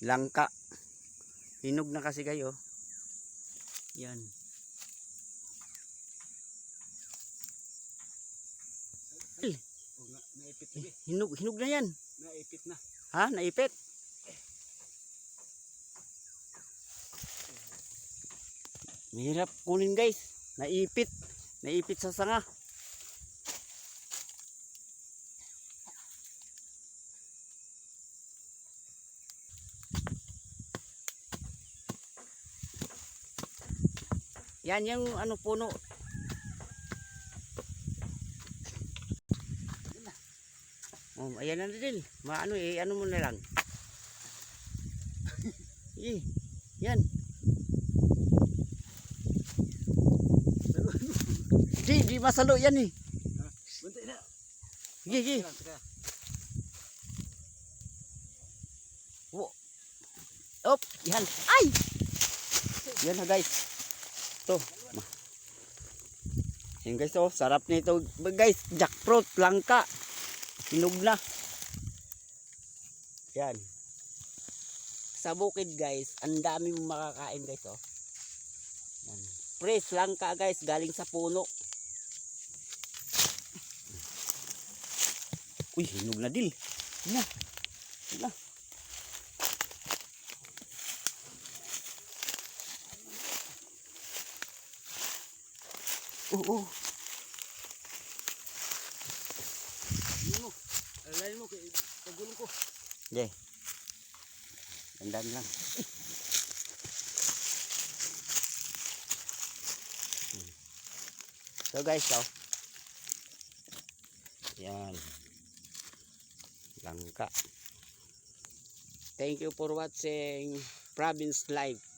Langka. Hinog na kasi kayo. Yan. Naipit lagi. Hinog na yan. Naipit na. Ha? Naipit? Mahirap kunin guys. Naipit. Naipit sa sanga. Yan yung ano puno. Oh, ayan na din. Maano ano mo na lang. Yan. Di masalo yan eh. Bunti na. Gi. Op, yan. Ay! Yan na guys. To. Yan guys, oh, sarap nito. Guys, jackfruit, langka. Hinog na. Yan. Sa bukid guys, ang dami mong makakain guys, oh. Yan. Fresh langka guys, galing sa puno. Uy, hinog na dil. Na. Na. Oo. Alay mo kay pagulong ko. Okay. Dandan lang. So guys, oh. Yan. Langka. Thank you for watching Province Life.